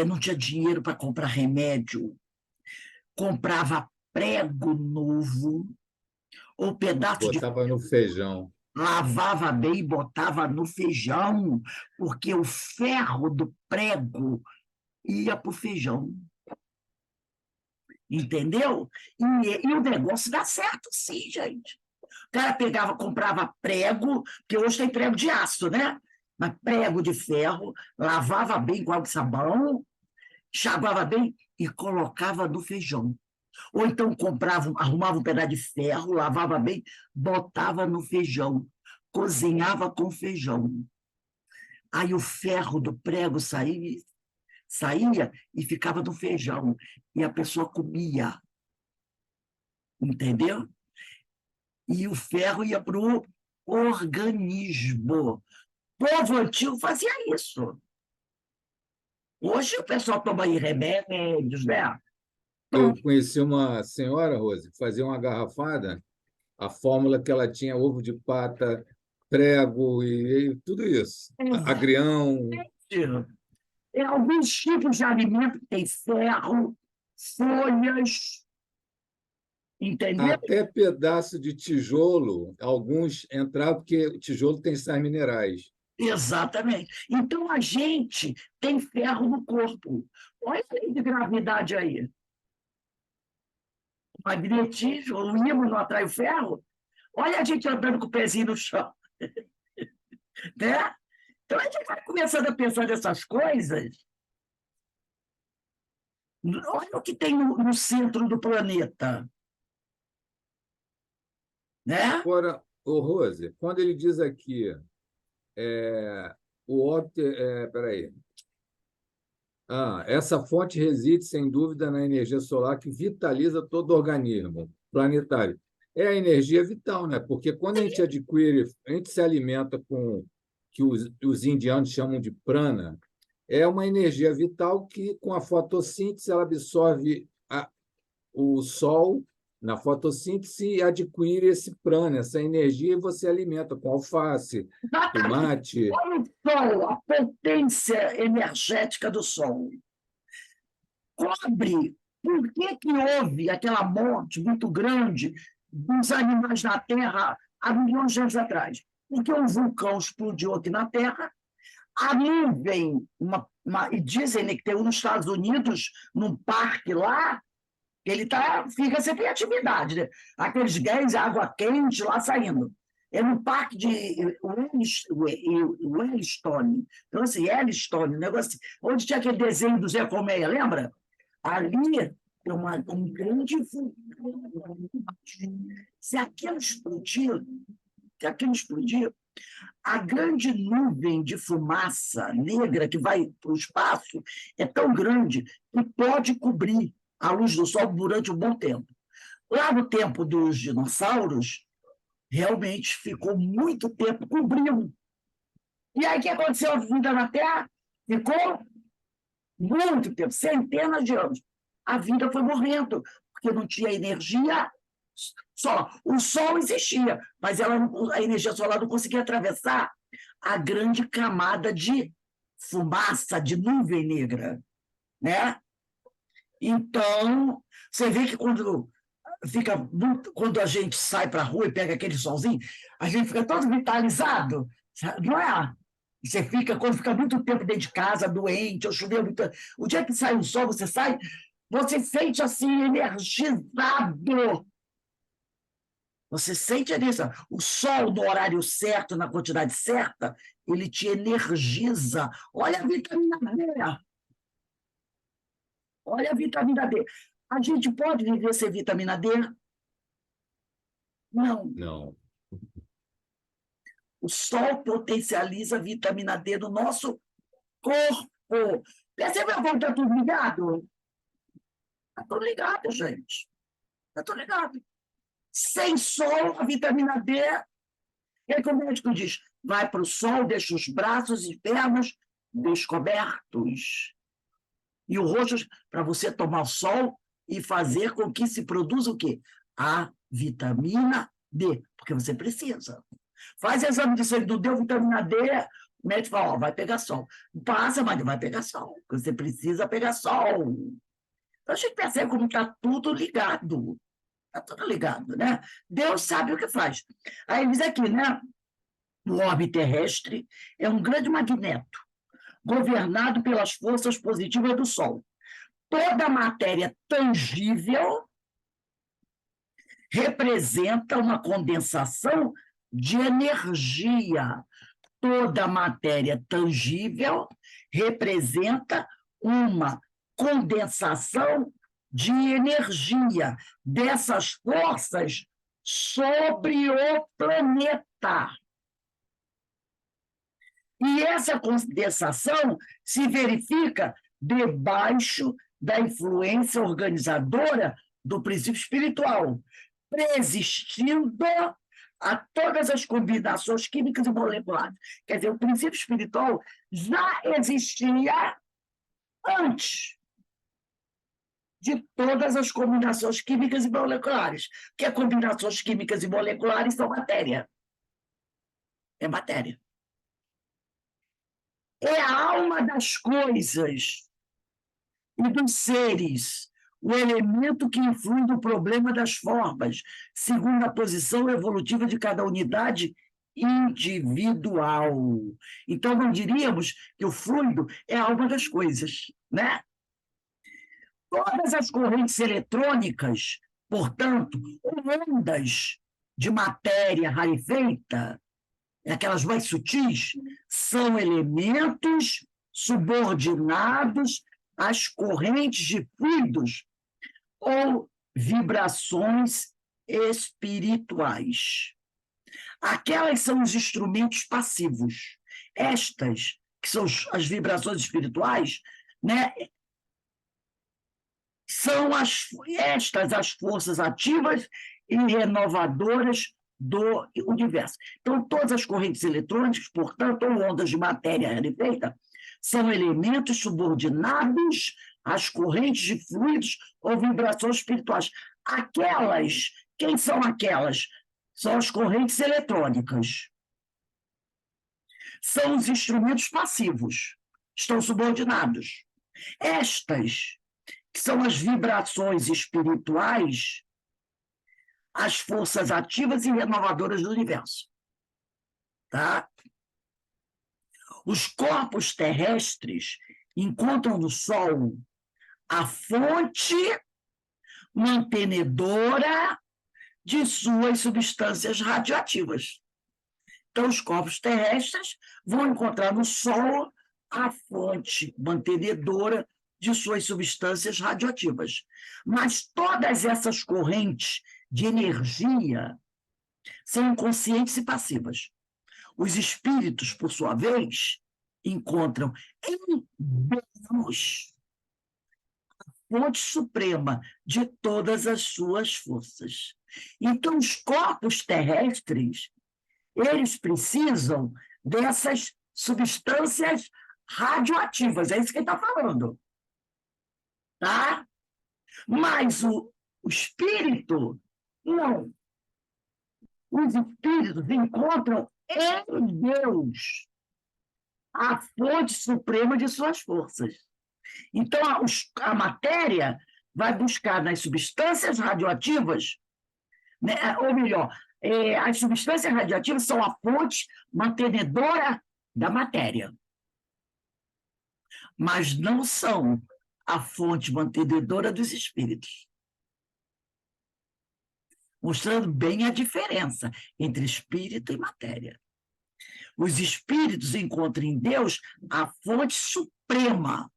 não tinha dinheiro para comprar remédio, comprava prego novo ou pedaço de Botava no feijão. lavava bem e botava no feijão, porque o ferro do prego ia para o feijão. Entendeu? E o negócio dá certo, sim, gente. O cara pegava, comprava prego, porque hoje tem prego de aço, né? Mas prego de ferro, lavava bem com água e sabão, enxaguava bem e colocava no feijão. Ou então arrumava um pedaço de ferro, lavava bem, botava no feijão, cozinhava com feijão. Aí o ferro do prego saía e ficava no feijão. E a pessoa comia. Entendeu? E o ferro ia para o organismo. O povo antigo fazia isso. Hoje o pessoal toma aí remédios, né? Eu conheci uma senhora, Rose, que fazia uma garrafada, a fórmula que ela tinha, ovo de pata, prego e tudo isso. Agrião. Tem alguns tipos de alimento que tem ferro, folhas, entendeu? Até pedaço de tijolo, alguns entravam, porque o tijolo tem sais minerais. Exatamente. Então, a gente tem ferro no corpo. Olha a lei de gravidade aí. O magnetismo, o ímã não atrai o ferro. Olha a gente andando com o pezinho no chão. Né? Então, a gente vai começando a pensar nessas coisas. Olha o que tem no centro do planeta. Né? Agora, ô Rose, quando ele diz aqui, o óbito, peraí, essa fonte reside, sem dúvida, na energia solar que vitaliza todo o organismo planetário. É a energia vital, né? Porque quando a gente adquire, a gente se alimenta com o que os indianos chamam de prana, é uma energia vital que, com a fotossíntese, ela absorve o sol na fotossíntese e adquire esse prana, essa energia, e você alimenta com alface, tomate. Olha o Sol, a potência energética do Sol. Cobre. Por que houve aquela morte muito grande dos animais na Terra há milhões de anos atrás? Porque um vulcão explodiu aqui na Terra, a nuvem, e dizem que tem um nos Estados Unidos, num parque lá, ele fica sem criatividade, né? Aqueles gás, água quente lá saindo. É no parque de Yellowstone. Então, assim, Yellowstone, negócio assim, onde tinha aquele desenho do Zé Colmeia, lembra? Ali tem um grande vulcão. Se aquilo explodir, a grande nuvem de fumaça negra que vai para o espaço é tão grande que pode cobrir a luz do Sol durante um bom tempo. Lá no tempo dos dinossauros, realmente ficou muito tempo cobrindo. E aí, o que aconteceu? A vida na Terra ficou muito tempo, centenas de anos. A vida foi morrendo, porque não tinha energia solar. O Sol existia, mas a energia solar não conseguia atravessar a grande camada de fumaça, de nuvem negra, né? Então, você vê que quando a gente sai para a rua e pega aquele solzinho, a gente fica todo vitalizado, sabe? Não é? Quando fica muito tempo dentro de casa, doente, ou choveu muito. O dia que sai o sol, você sai, você sente assim, energizado. Você sente isso. O sol, no horário certo, na quantidade certa, ele te energiza. Olha a vitamina D. Olha a vitamina D. A gente pode viver sem vitamina D? Não. Não. O sol potencializa a vitamina D no nosso corpo. Percebeu como está tudo ligado? Está tudo ligado, gente. Está tudo ligado. Sem sol, a vitamina D. E aí, como o médico diz, vai para o sol, deixa os braços e pernas descobertos. E o rosto, para você tomar sol e fazer com que se produza o quê? A vitamina D, porque você precisa. Faz exame de sangue, não deu vitamina D, o médico fala, ó, vai pegar sol. Passa, mas não vai pegar sol, porque você precisa pegar sol. Então a gente percebe como está tudo ligado. Está tudo ligado, né? Deus sabe o que faz. Aí ele diz aqui, né? O orbe terrestre é um grande magneto, governado pelas forças positivas do Sol. Toda matéria tangível representa uma condensação de energia. Toda matéria tangível representa uma condensação de energia dessas forças sobre o planeta. E essa condensação se verifica debaixo da influência organizadora do princípio espiritual, resistindo a todas as combinações químicas e moleculares. Quer dizer, o princípio espiritual já existia antes de todas as combinações químicas e moleculares, porque as combinações químicas e moleculares são matéria. É matéria. É a alma das coisas e dos seres, o elemento que influi no problema das formas, segundo a posição evolutiva de cada unidade individual. Então, não diríamos que o fluido é a alma das coisas, né? Todas as correntes eletrônicas, portanto, ondas de matéria rarefeita, aquelas mais sutis, são elementos subordinados às correntes de fluidos ou vibrações espirituais. Aquelas são os instrumentos passivos. Estas, que são as vibrações espirituais, né, são as forças ativas e renovadoras do universo. Então, todas as correntes eletrônicas, portanto, ou ondas de matéria rarefeita, são elementos subordinados às correntes de fluidos ou vibrações espirituais. Aquelas, quem são aquelas? São as correntes eletrônicas. São os instrumentos passivos, estão subordinados. Estas, que são as vibrações espirituais, as forças ativas e renovadoras do universo. Tá? Os corpos terrestres encontram no Sol a fonte mantenedora de suas substâncias radioativas. Então, os corpos terrestres vão encontrar no Sol a fonte mantenedora de suas substâncias radioativas. Mas todas essas correntes de energia são inconscientes e passivas. Os espíritos, por sua vez, encontram em Deus fonte suprema de todas as suas forças. Então, os corpos terrestres, eles precisam dessas substâncias radioativas, é isso que ele está falando. Tá? Mas o espírito, não. Os espíritos encontram em Deus a fonte suprema de suas forças. Então, a matéria vai buscar nas substâncias radioativas, né? Ou melhor, as substâncias radioativas são a fonte mantenedora da matéria, mas não são a fonte mantenedora dos espíritos. Mostrando bem a diferença entre espírito e matéria. Os espíritos encontram em Deus a fonte suprema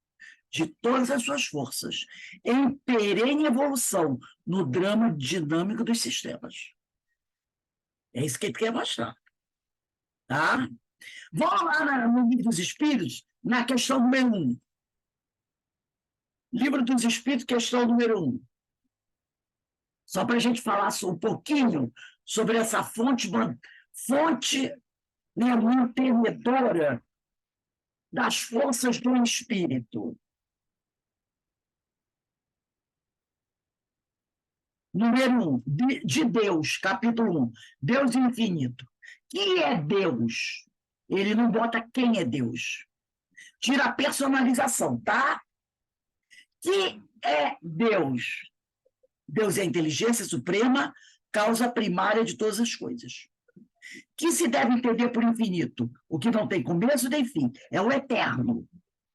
de todas as suas forças, em perene evolução no drama dinâmico dos sistemas. É isso que ele quer mostrar. Tá? Vamos lá no Livro dos Espíritos, na questão número 1. Livro dos Espíritos, questão número 1. Só para a gente falar um pouquinho sobre essa fonte né, mantenedora das forças do espírito. Número 1, de Deus, capítulo 1. Deus infinito. Quem é Deus? Ele não bota quem é Deus. Tira a personalização, tá? Que é Deus? Deus é a inteligência suprema, causa primária de todas as coisas. Que se deve entender por infinito? O que não tem começo nem fim. É o eterno.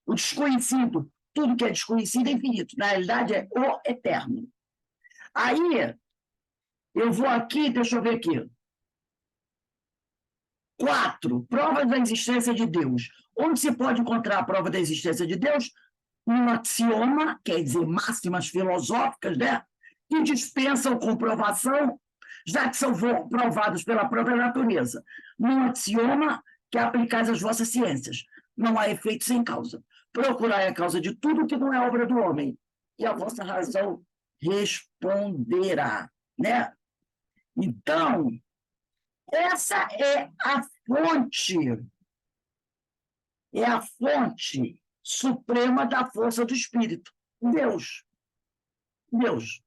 O desconhecido, tudo que é desconhecido é infinito. Na realidade, é o eterno. Aí, eu vou aqui, deixa eu ver aqui. 4, provas da existência de Deus. Onde se pode encontrar a prova da existência de Deus? Um axioma, quer dizer, máximas filosóficas, né? Que dispensam comprovação, já que são provados pela própria natureza. Num axioma que aplicais às vossas ciências. Não há efeito sem causa. Procurai a causa de tudo que não é obra do homem, e a vossa razão responderá, né? Então, essa é a fonte suprema da força do espírito, Deus. Deus.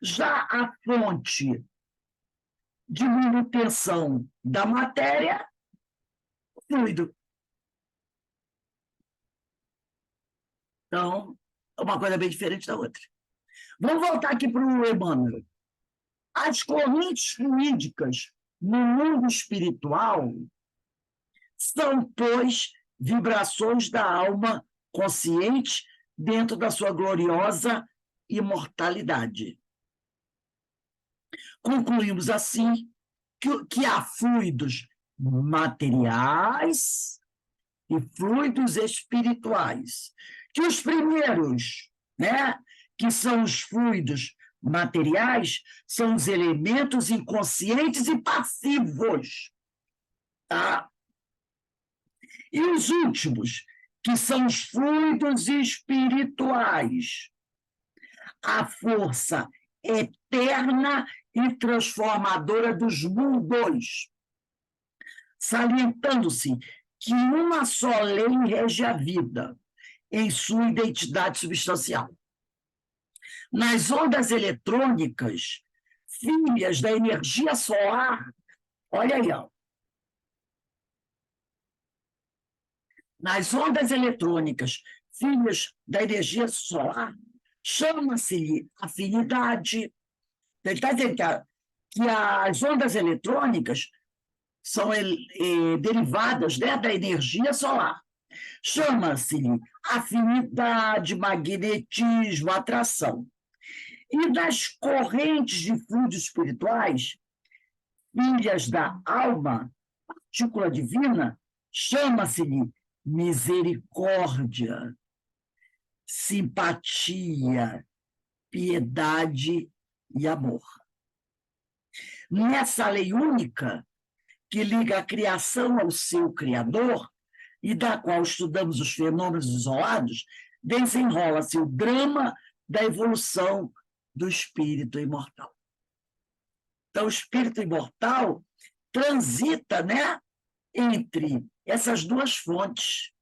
Já a fonte de manutenção da matéria, fluido. Então, é uma coisa bem diferente da outra. Vamos voltar aqui para o Emmanuel. As correntes fluídicas no mundo espiritual são, pois, vibrações da alma consciente dentro da sua gloriosa imortalidade. Concluímos, assim, que há fluidos materiais e fluidos espirituais. Que os primeiros, né, que são os fluidos materiais, são os elementos inconscientes e passivos. Tá? E os últimos, que são os fluidos espirituais, a força eterna e transformadora dos mundos, salientando-se que uma só lei rege a vida em sua identidade substancial. Nas ondas eletrônicas, filhas da energia solar, olha aí, ó. Nas ondas eletrônicas, filhas da energia solar, chama-se afinidade. Ele está dizendo que as ondas eletrônicas são derivadas, né, da energia solar. Chama-se afinidade, magnetismo, atração. E das correntes de fluidos espirituais, filhas da alma, partícula divina, chama-se-lhe misericórdia, simpatia, piedade e amor. Nessa lei única, que liga a criação ao seu Criador, e da qual estudamos os fenômenos isolados, desenrola-se o drama da evolução do espírito imortal. Então, o espírito imortal transita, né, entre essas duas fontes,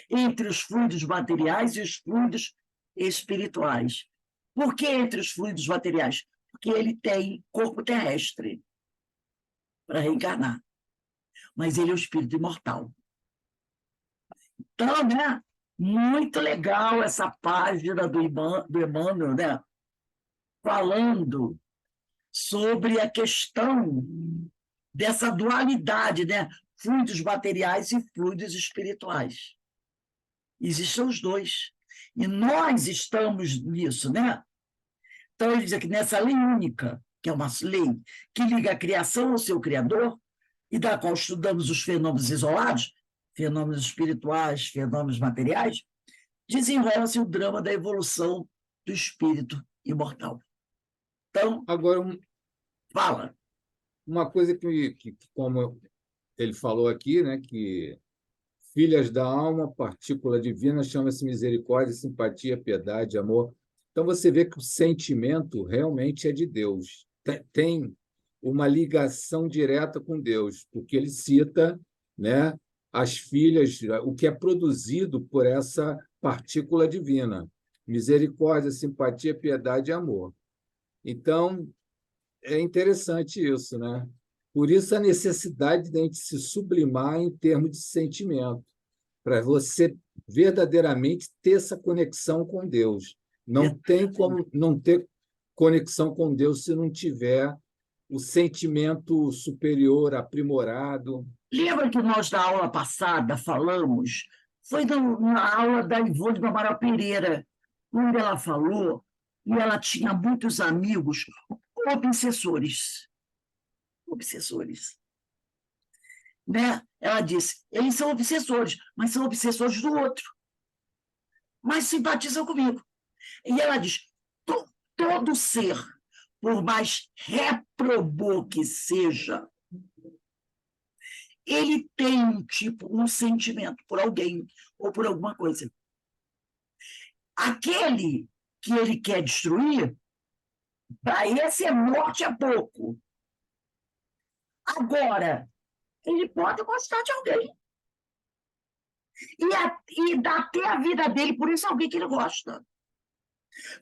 entre os fluidos materiais e os fluidos espirituais. Por que entre os fluidos materiais? Porque ele tem corpo terrestre para reencarnar, mas ele é o espírito imortal. Então, né, muito legal essa página do Emmanuel, né, falando sobre a questão dessa dualidade, né, fluidos materiais e fluidos espirituais. Existem os dois. E nós estamos nisso, né? Então, ele diz aqui, nessa lei única, que é uma lei que liga a criação ao seu Criador, e da qual estudamos os fenômenos isolados, fenômenos espirituais, fenômenos materiais, desenrola-se o drama da evolução do espírito imortal. Então, Agora, fala. uma coisa que, como ele falou aqui, né, que filhas da alma, partícula divina, chama-se misericórdia, simpatia, piedade, amor. Então, você vê que o sentimento realmente é de Deus. Tem uma ligação direta com Deus, porque ele cita, né, as filhas, o que é produzido por essa partícula divina. Misericórdia, simpatia, piedade e amor. Então, é interessante isso, né? Por isso a necessidade de a gente se sublimar em termos de sentimento, para você verdadeiramente ter essa conexão com Deus. Não tem como não ter conexão com Deus se não tiver o sentimento superior, aprimorado. Lembra que nós, na aula passada, falamos, foi na aula da Ivone do Amaral Pereira, onde ela falou que ela tinha muitos amigos obsessores. Obsessores. Né? Ela disse, eles são obsessores, mas são obsessores do outro. Mas simpatizam comigo. E ela diz, todo ser, por mais reprobô que seja, ele tem um sentimento por alguém ou por alguma coisa. Aquele que ele quer destruir, para esse é morte a pouco. Agora, ele pode gostar de alguém. E dar até a vida dele por isso alguém que ele gosta.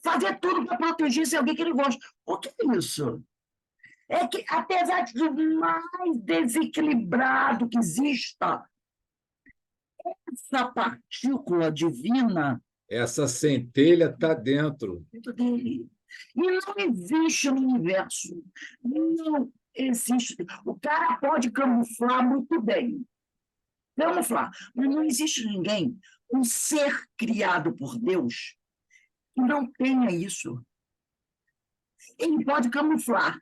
Fazer tudo para proteger esse alguém que ele gosta. O que é isso? É que, apesar de mais desequilibrado que exista, essa partícula divina Essa centelha está dentro. dentro dele. E não existe no universo. Não existe. O cara pode camuflar muito bem. Camuflar. Mas não existe ninguém, um ser criado por Deus, que não tenha isso. Ele pode camuflar.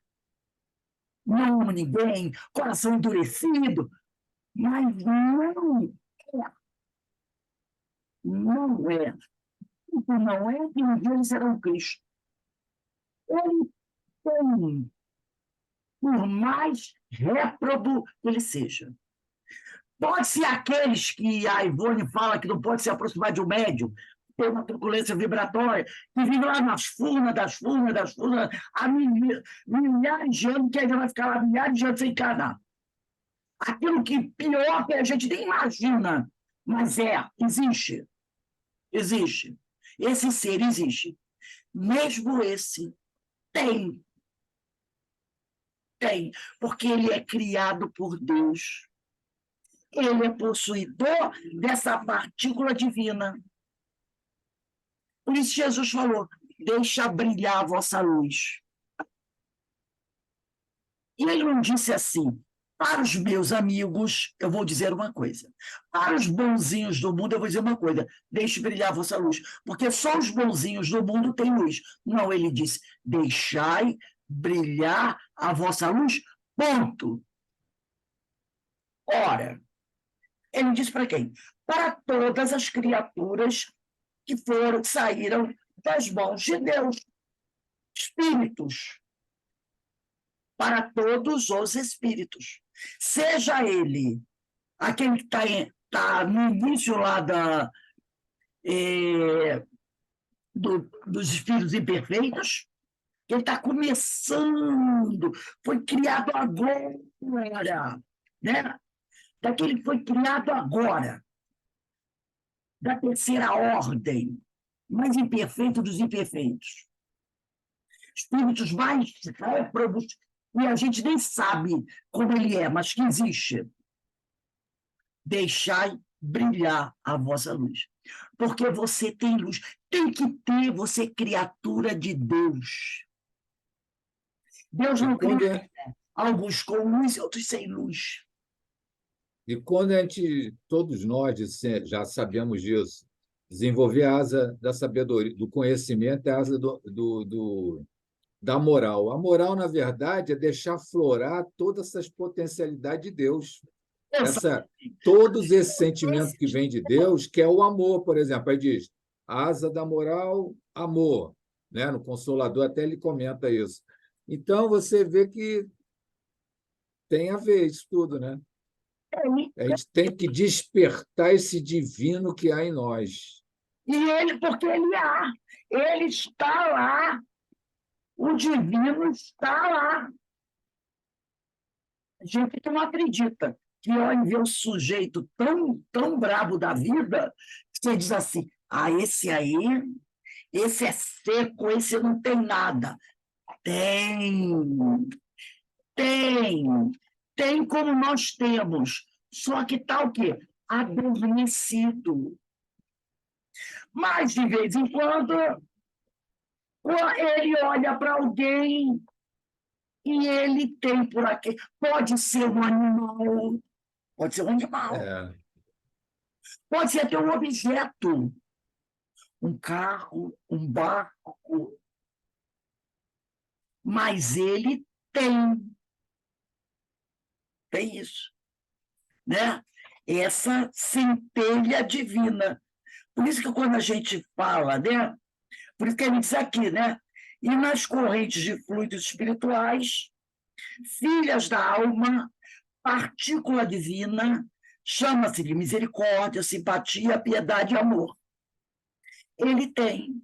Não ama ninguém, coração endurecido, mas não é. Não é. Não é que um dia ele será um Cristo. Ele tem, por mais réprobo que ele seja. Pode ser aqueles que a Ivone fala que não pode se aproximar de um médium, tem uma turbulência vibratória, que vive lá nas furnas, há milhares de anos, que ainda vai ficar lá milhares de anos sem encarnar. Aquilo que pior que a gente nem imagina, mas existe. Existe. Esse ser existe. Mesmo esse tem, porque ele é criado por Deus. Ele é possuidor dessa partícula divina. Por isso Jesus falou, deixa brilhar a vossa luz. E ele não disse assim, para os meus amigos, eu vou dizer uma coisa. Para os bonzinhos do mundo, eu vou dizer uma coisa, deixe brilhar a vossa luz, porque só os bonzinhos do mundo têm luz. Não, ele disse, deixai brilhar a vossa luz, ponto. Ora, ele disse para quem? Para todas as criaturas que saíram das mãos de Deus, espíritos, para todos os espíritos. Seja ele aquele que está no início lá dos espíritos imperfeitos, que ele está começando, foi criado agora, né? Daquele que foi criado agora, da terceira ordem, mais imperfeito dos imperfeitos. Espíritos mais réprobos, e a gente nem sabe como ele é, mas que existe. Deixai brilhar a vossa luz. Porque você tem luz. Tem que ter, você é criatura de Deus. Deus não cria alguns com luz e outros sem luz. E quando a gente, todos nós já sabemos disso, desenvolver a asa da sabedoria, do conhecimento, a asa da moral. A moral, na verdade, é deixar florar todas essas potencialidades de Deus. Todos esses sentimentos que vêm de Deus, que é o amor, por exemplo. Aí diz, a asa da moral, amor. Né? No Consolador até ele comenta isso. Então, você vê que tem a ver isso tudo, né? A gente tem que despertar esse divino que há em nós. E ele, porque ele está lá. O divino está lá. A gente que não acredita que ao ver um sujeito tão brabo da vida, você diz assim, esse aí, esse é seco, esse não tem nada. Tem como nós temos, só que está o quê? Adormecido. Mas, de vez em quando, ele olha para alguém e ele tem por aqui. Pode ser um animal, pode ser até um objeto, um carro, um barco, mas ele tem isso, né? Essa centelha divina. Por isso que quando a gente fala, né? Por isso que a gente diz aqui, né? E nas correntes de fluidos espirituais, filhas da alma, partícula divina, chama-se de misericórdia, simpatia, piedade e amor. Ele tem.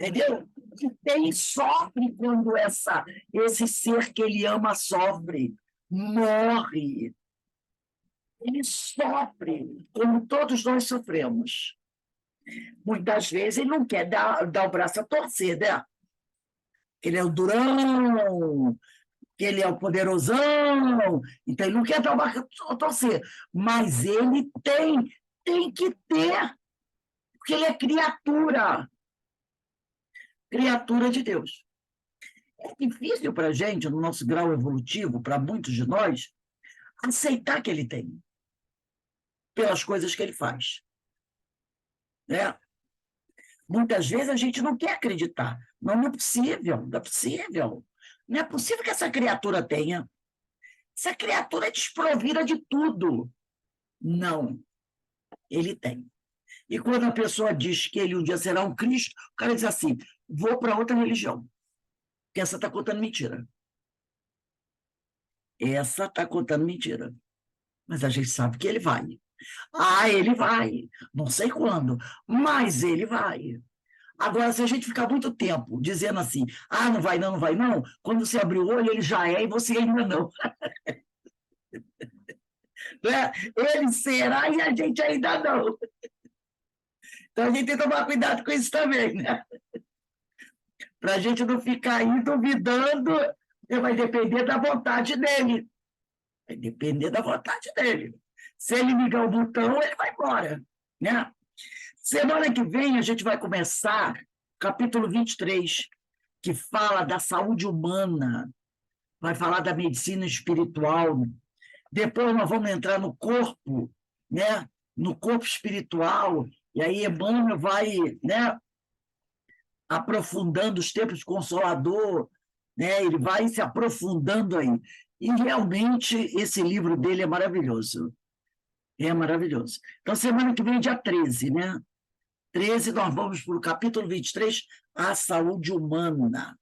Entendeu? E tem, sofre quando esse ser que ele ama sofre, morre. Ele sofre, como todos nós sofremos. Muitas vezes ele não quer dar o braço a torcer, né? Ele é o durão, que ele é o poderosão, então ele não quer dar o braço a torcer. Mas ele tem que ter, porque ele é criatura de Deus. É difícil para a gente, no nosso grau evolutivo, para muitos de nós, aceitar que ele tem, pelas coisas que ele faz. Né? Muitas vezes a gente não quer acreditar. Não é possível, não é possível. Não é possível que essa criatura tenha. Essa criatura é desprovida de tudo. Não, ele tem. E quando a pessoa diz que ele um dia será um Cristo, o cara diz assim, vou para outra religião, porque essa está contando mentira. Essa está contando mentira. Mas a gente sabe que ele vai. Ele vai. Não sei quando, mas ele vai. Agora, se a gente ficar muito tempo dizendo assim, não vai não, não vai não, quando você abrir o olho, ele já é e você ainda não. Né? Ele será e a gente ainda não. Então, a gente tem que tomar cuidado com isso também, né? Para a gente não ficar aí duvidando, vai depender da vontade dele. Vai depender da vontade dele. Se ele ligar o botão, ele vai embora. Né? Semana que vem, a gente vai começar capítulo 23, que fala da saúde humana, vai falar da medicina espiritual. Depois nós vamos entrar no corpo, né? No corpo espiritual, e aí Emmanuel vai, né? Aprofundando os tempos Consolador, né? Ele vai se aprofundando aí. E realmente esse livro dele é maravilhoso. É maravilhoso. Então, semana que vem, dia 13, né? 13, nós vamos para o capítulo 23, a saúde humana.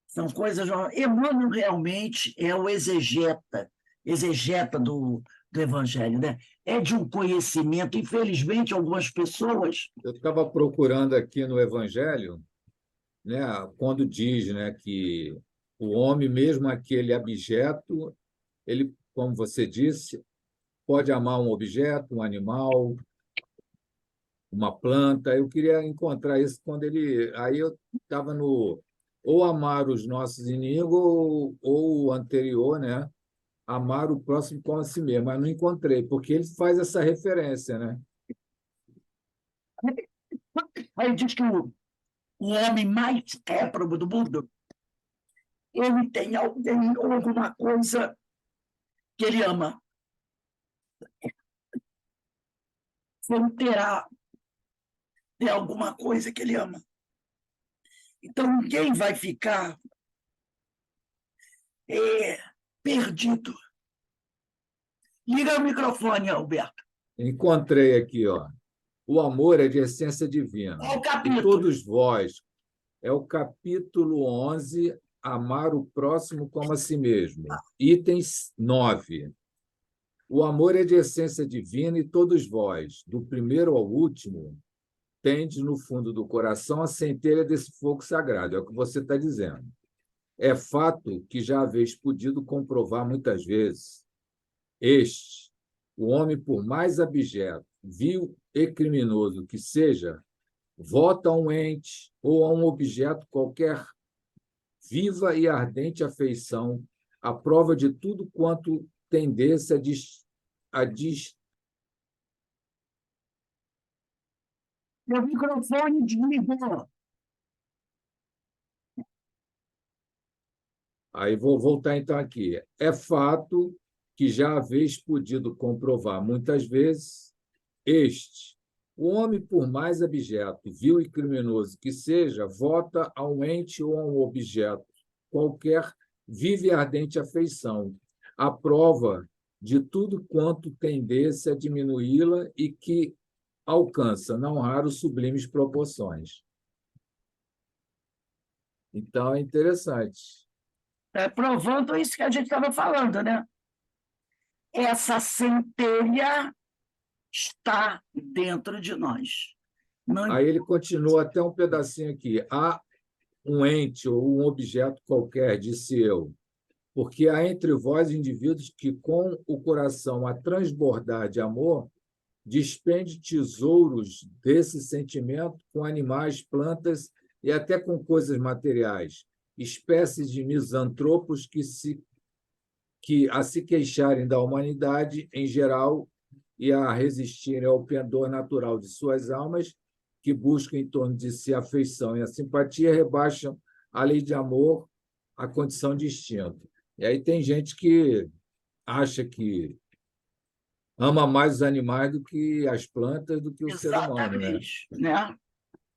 São coisas... Emmanuel realmente é o exegeta do Evangelho, né? É de um conhecimento. Infelizmente, algumas pessoas. Eu estava procurando aqui no Evangelho, né, quando diz, né, que o homem, mesmo aquele abjeto, ele, como você disse, pode amar um objeto, um animal, uma planta. Eu queria encontrar isso quando ele. Aí eu estava no. Ou amar os nossos inimigos, ou o anterior, né? Amar o próximo como a si mesmo. Mas não encontrei, porque ele faz essa referência, né? Aí diz que o homem mais réprobo do mundo, ele tem alguma coisa que ele ama. Ele terá de alguma coisa que ele ama. Então, ninguém vai ficar perdido. Liga o microfone, Alberto. Encontrei aqui, ó. O amor é de essência divina. Qual o E capítulo? todos vós, é o capítulo 11, amar o próximo como a si mesmo. Itens 9. O amor é de essência divina e todos vós, do primeiro ao último, tendes no fundo do coração a centelha desse fogo sagrado. É o que você está dizendo. É fato que já haveis podido comprovar muitas vezes. Este, o homem, por mais abjeto, vil e criminoso que seja, vota a um ente ou a um objeto qualquer viva e ardente afeição, à prova de tudo quanto tendesse a Meu microfone desligou. Aí vou voltar então aqui. É fato que já haveis podido comprovar muitas vezes este. O homem, por mais abjeto, vil e criminoso que seja, vota a um ente ou a um objeto qualquer vive e ardente afeição, à prova de tudo quanto tendesse a diminuí-la e que alcança, não raro, sublimes proporções. Então, é interessante. Provando isso que a gente estava falando, né? Essa centelha está dentro de nós. Não... Aí ele continua até um pedacinho aqui. Há um ente ou um objeto qualquer, disse eu, porque há entre vós indivíduos que, com o coração a transbordar de amor, despende tesouros desse sentimento com animais, plantas e até com coisas materiais, espécies de misantropos que a se queixarem da humanidade em geral e a resistirem ao pendor natural de suas almas, que buscam em torno de si a afeição e a simpatia, rebaixam a lei de amor à condição de instinto. E aí tem gente que acha que ama mais os animais do que as plantas, do que o ser humano, né? Exatamente, né?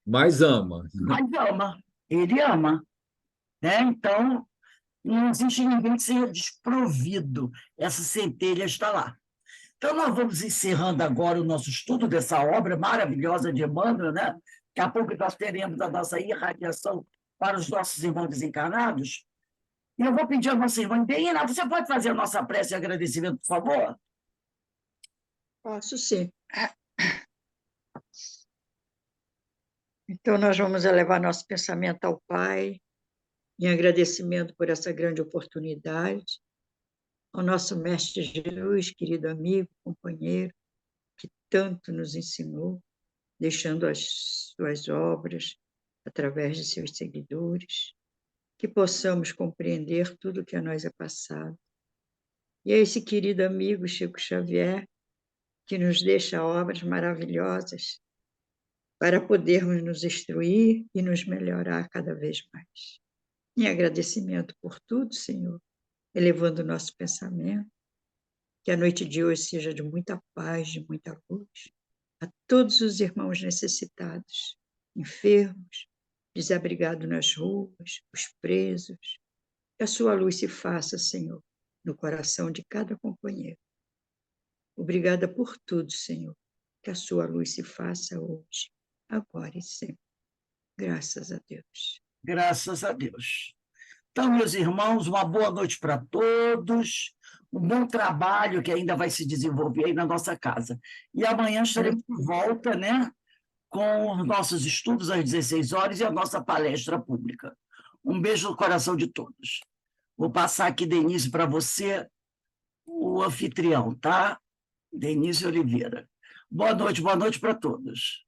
Mas ama. Mas ama, ele ama, né? Então, não existe ninguém que seja desprovido. Essa centelha está lá. Então, nós vamos encerrando agora o nosso estudo dessa obra maravilhosa de Emmanuel, né? Daqui a pouco nós teremos a nossa irradiação para os nossos irmãos desencarnados. E eu vou pedir a nossa irmã Deina, você pode fazer a nossa prece de agradecimento, por favor? Posso sim. Então, nós vamos elevar nosso pensamento ao Pai, em agradecimento por essa grande oportunidade, ao nosso Mestre Jesus, querido amigo, companheiro, que tanto nos ensinou, deixando as suas obras através de seus seguidores, que possamos compreender tudo o que a nós é passado. E a esse querido amigo Chico Xavier, que nos deixa obras maravilhosas para podermos nos instruir e nos melhorar cada vez mais. Em agradecimento por tudo, Senhor, elevando o nosso pensamento, que a noite de hoje seja de muita paz, de muita luz, a todos os irmãos necessitados, enfermos, desabrigados nas ruas, os presos, que a sua luz se faça, Senhor, no coração de cada companheiro. Obrigada por tudo, Senhor, que a sua luz se faça hoje, agora e sempre. Graças a Deus. Graças a Deus. Então, meus irmãos, uma boa noite para todos. um bom trabalho que ainda vai se desenvolver aí na nossa casa. E amanhã estaremos de volta, né, com os nossos estudos às 16 horas e a nossa palestra pública. Um beijo no coração de todos. Vou passar aqui, Denise, para você, o anfitrião, tá? Denise Oliveira. Boa noite para todos.